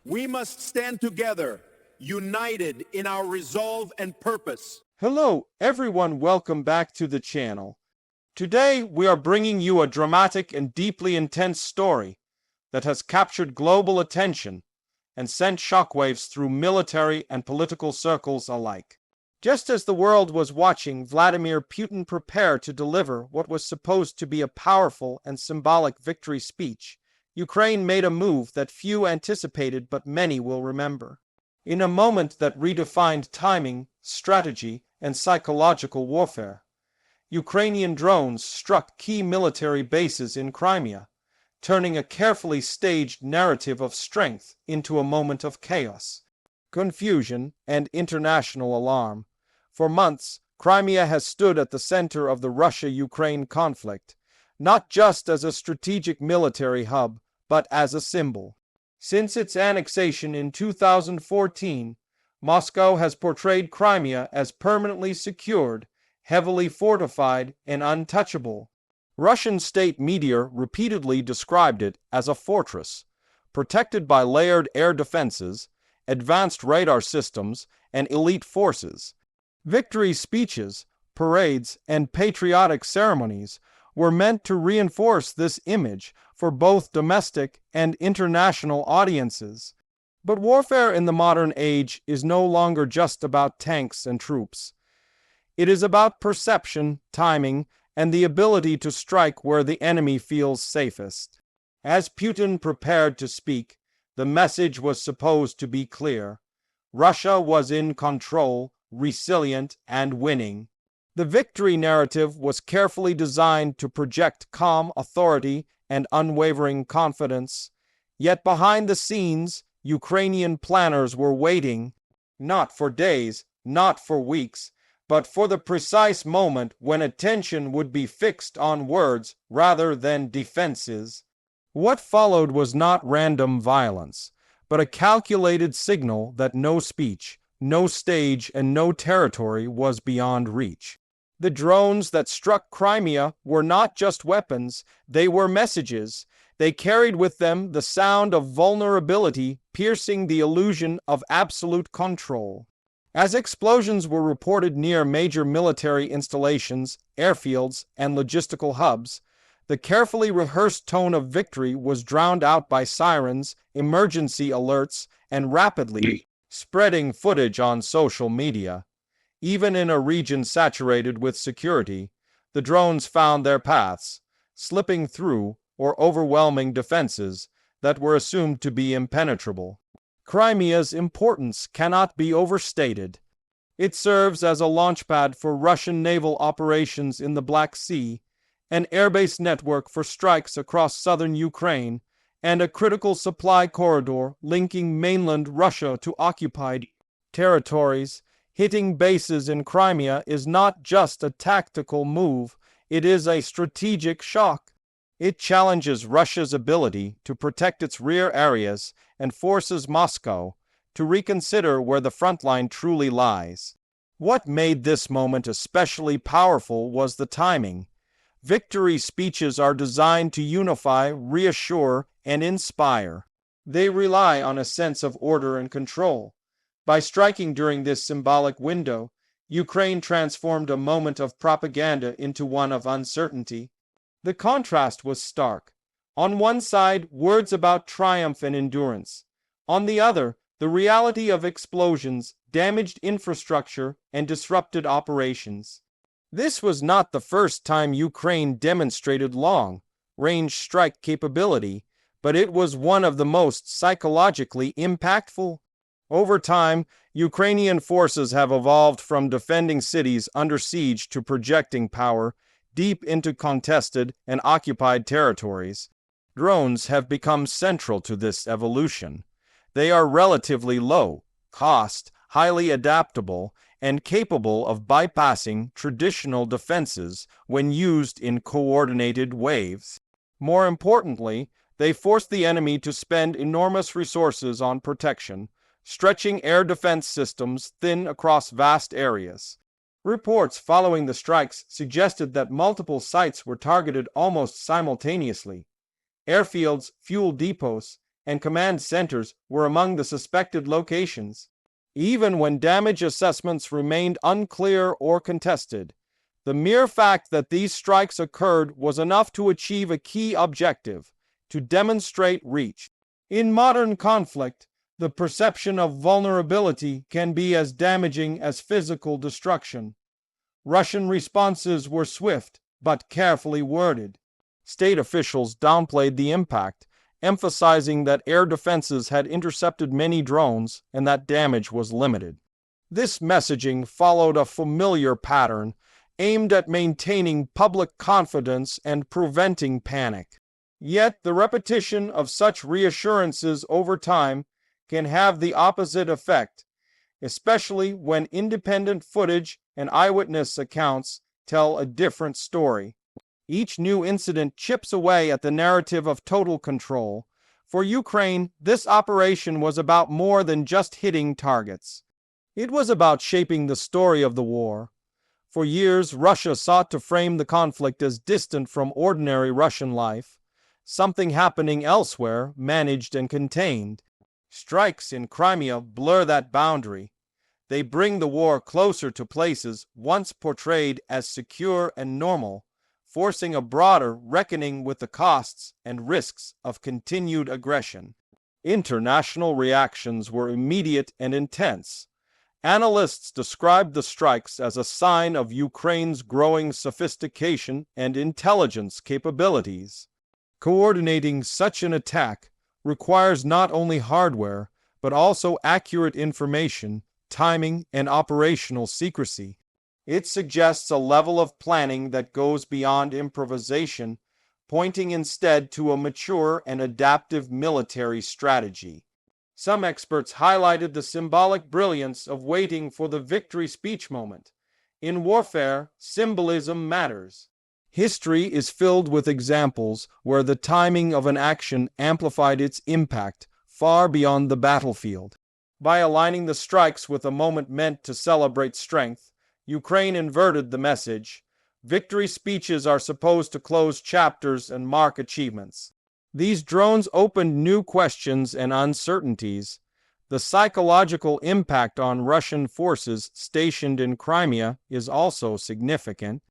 We must stand together, united in our resolve and purpose. Hello, everyone. Welcome back to the channel. Today, we are bringing you a dramatic and deeply intense story that has captured global attention and sent shockwaves through military and political circles alike. Just as the world was watching Vladimir Putin prepare to deliver what was supposed to be a powerful and symbolic victory speech, Ukraine made a move that few anticipated but many will remember. In a moment that redefined timing, strategy, and psychological warfare, Ukrainian drones struck key military bases in Crimea, turning a carefully staged narrative of strength into a moment of chaos, confusion, and international alarm. For months, Crimea has stood at the center of the Russia-Ukraine conflict, not just as a strategic military hub, but as a symbol. Since its annexation in 2014, Moscow has portrayed Crimea as permanently secured, heavily fortified, and untouchable. Russian state media repeatedly described it as a fortress, protected by layered air defenses, advanced radar systems, and elite forces. Victory speeches, parades, and patriotic ceremonies were meant to reinforce this image for both domestic and international audiences. But warfare in the modern age is no longer just about tanks and troops. It is about perception, timing, and the ability to strike where the enemy feels safest. As Putin prepared to speak, the message was supposed to be clear. Russia was in control, resilient, and winning. The victory narrative was carefully designed to project calm authority and unwavering confidence. Yet behind the scenes, Ukrainian planners were waiting, not for days, not for weeks, but for the precise moment when attention would be fixed on words rather than defenses. What followed was not random violence, but a calculated signal that no speech, no stage, and no territory was beyond reach. The drones that struck Crimea were not just weapons, they were messages. They carried with them the sound of vulnerability, piercing the illusion of absolute control. As explosions were reported near major military installations, airfields, and logistical hubs, the carefully rehearsed tone of victory was drowned out by sirens, emergency alerts, and rapidly spreading footage on social media. Even in a region saturated with security, the drones found their paths, slipping through or overwhelming defenses that were assumed to be impenetrable. Crimea's importance cannot be overstated. It serves as a launchpad for Russian naval operations in the Black Sea, an airbase network for strikes across southern Ukraine, and a critical supply corridor linking mainland Russia to occupied territories. Hitting bases in Crimea is not just a tactical move, it is a strategic shock. It challenges Russia's ability to protect its rear areas and forces Moscow to reconsider where the frontline truly lies. What made this moment especially powerful was the timing. Victory speeches are designed to unify, reassure, and inspire. They rely on a sense of order and control. By striking during this symbolic window, Ukraine transformed a moment of propaganda into one of uncertainty. The contrast was stark. On one side, words about triumph and endurance. On the other, the reality of explosions, damaged infrastructure, and disrupted operations. This was not the first time Ukraine demonstrated long-range strike capability, but it was one of the most psychologically impactful. Over time, Ukrainian forces have evolved from defending cities under siege to projecting power deep into contested and occupied territories. Drones have become central to this evolution. They are relatively low cost, highly adaptable, and capable of bypassing traditional defenses when used in coordinated waves. More importantly, they force the enemy to spend enormous resources on protection, stretching air defense systems thin across vast areas. Reports following the strikes suggested that multiple sites were targeted almost simultaneously. Airfields, fuel depots, and command centers were among the suspected locations. Even when damage assessments remained unclear or contested, the mere fact that these strikes occurred was enough to achieve a key objective: to demonstrate reach. In modern conflict, the perception of vulnerability can be as damaging as physical destruction. Russian responses were swift but carefully worded. State officials downplayed the impact, emphasizing that air defenses had intercepted many drones and that damage was limited. This messaging followed a familiar pattern aimed at maintaining public confidence and preventing panic. Yet the repetition of such reassurances over time can have the opposite effect, especially when independent footage and eyewitness accounts tell a different story. Each new incident chips away at the narrative of total control. For Ukraine, this operation was about more than just hitting targets. It was about shaping the story of the war. For years, Russia sought to frame the conflict as distant from ordinary Russian life, something happening elsewhere, managed and contained. Strikes in Crimea blur that boundary. They bring the war closer to places once portrayed as secure and normal, forcing a broader reckoning with the costs and risks of continued aggression. International reactions were immediate and intense. Analysts described the strikes as a sign of Ukraine's growing sophistication and intelligence capabilities. Coordinating such an attack requires not only hardware, but also accurate information, timing, and operational secrecy. It suggests a level of planning that goes beyond improvisation, pointing instead to a mature and adaptive military strategy. Some experts highlighted the symbolic brilliance of waiting for the victory speech moment. In warfare, symbolism matters. History is filled with examples where the timing of an action amplified its impact far beyond the battlefield. By aligning the strikes with a moment meant to celebrate strength, Ukraine inverted the message. Victory speeches are supposed to close chapters and mark achievements. These drones opened new questions and uncertainties. The psychological impact on Russian forces stationed in Crimea is also significant.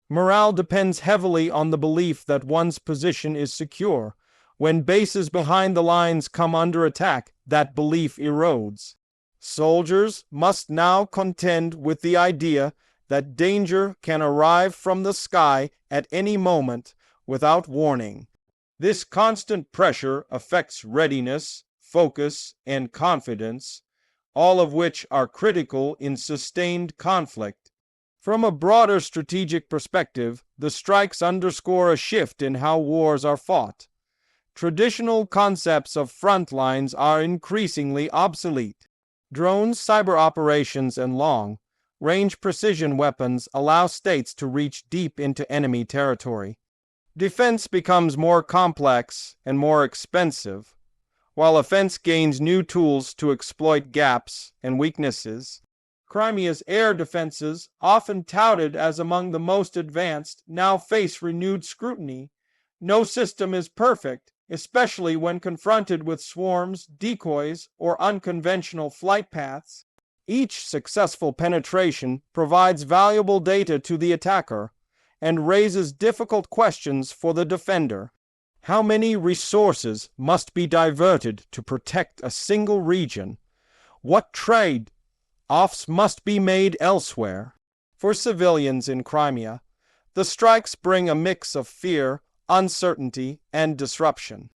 Morale depends heavily on the belief that one's position is secure. When bases behind the lines come under attack, that belief erodes. Soldiers must now contend with the idea that danger can arrive from the sky at any moment without warning. This constant pressure affects readiness, focus, and confidence, all of which are critical in sustained conflict. From a broader strategic perspective, the strikes underscore a shift in how wars are fought. Traditional concepts of front lines are increasingly obsolete. Drones, cyber operations, and long-range precision weapons allow states to reach deep into enemy territory. Defense becomes more complex and more expensive, while offense gains new tools to exploit gaps and weaknesses. Crimea's air defenses, often touted as among the most advanced, now face renewed scrutiny. No system is perfect, especially when confronted with swarms, decoys, or unconventional flight paths. Each successful penetration provides valuable data to the attacker and raises difficult questions for the defender. How many resources must be diverted to protect a single region? What trade-offs must be made elsewhere? For civilians in Crimea, the strikes bring a mix of fear, uncertainty, and disruption.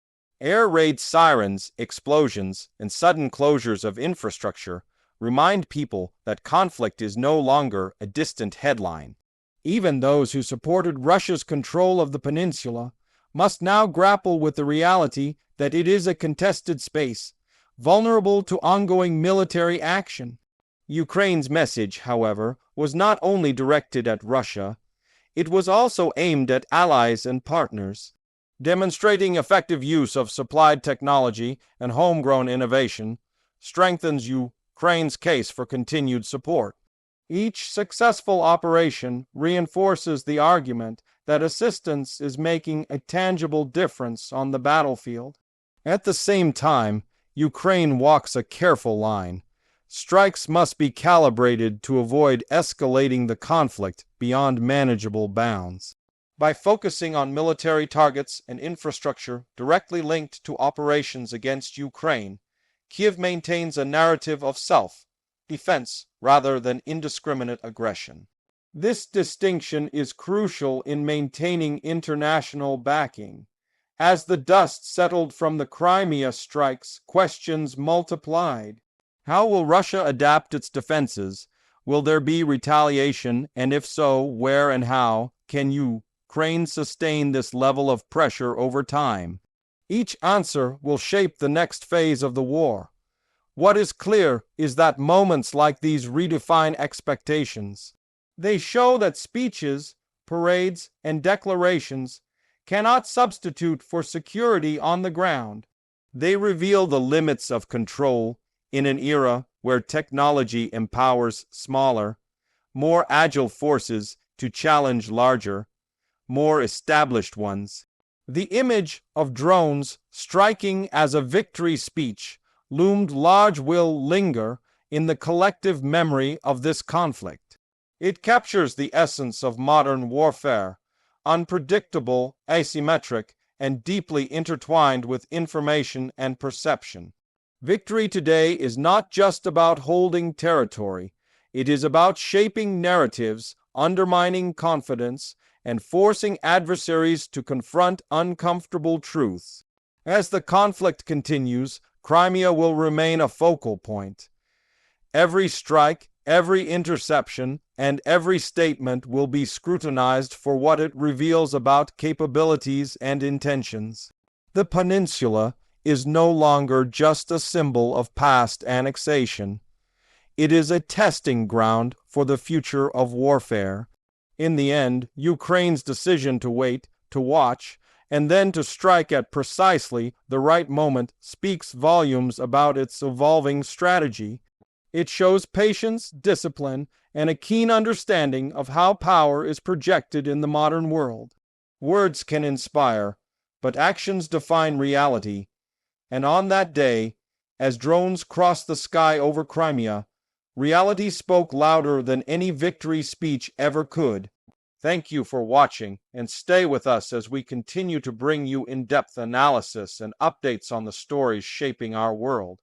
Air raid sirens, explosions, and sudden closures of infrastructure remind people that conflict is no longer a distant headline. Even those who supported Russia's control of the peninsula must now grapple with the reality that it is a contested space, vulnerable to ongoing military action. Ukraine's message, however, was not only directed at Russia, it was also aimed at allies and partners. Demonstrating effective use of supplied technology and homegrown innovation strengthens Ukraine's case for continued support. Each successful operation reinforces the argument that assistance is making a tangible difference on the battlefield. At the same time, Ukraine walks a careful line. Strikes must be calibrated to avoid escalating the conflict beyond manageable bounds. By focusing on military targets and infrastructure directly linked to operations against Ukraine, Kiev maintains a narrative of self-defense rather than indiscriminate aggression. This distinction is crucial in maintaining international backing. As the dust settled from the Crimea strikes, questions multiplied. How will Russia adapt its defenses? Will there be retaliation? And if so, where and how can Ukraine sustain this level of pressure over time? Each answer will shape the next phase of the war. What is clear is that moments like these redefine expectations. They show that speeches, parades, and declarations cannot substitute for security on the ground. They reveal the limits of control in an era where technology empowers smaller, more agile forces to challenge larger, more established ones. The image of drones striking as a victory speech loomed large will linger in the collective memory of this conflict. It captures the essence of modern warfare, unpredictable, asymmetric, and deeply intertwined with information and perception. Victory today is not just about holding territory. It is about shaping narratives, undermining confidence, and forcing adversaries to confront uncomfortable truths. As the conflict continues, Crimea will remain a focal point. Every strike, every interception, and every statement will be scrutinized for what it reveals about capabilities and intentions. The peninsula is no longer just a symbol of past annexation. It is a testing ground for the future of warfare. In the end, Ukraine's decision to wait, to watch, and then to strike at precisely the right moment speaks volumes about its evolving strategy. It shows patience, discipline, and a keen understanding of how power is projected in the modern world. Words can inspire, but actions define reality. And on that day, as drones crossed the sky over Crimea, reality spoke louder than any victory speech ever could. Thank you for watching, and stay with us as we continue to bring you in-depth analysis and updates on the stories shaping our world.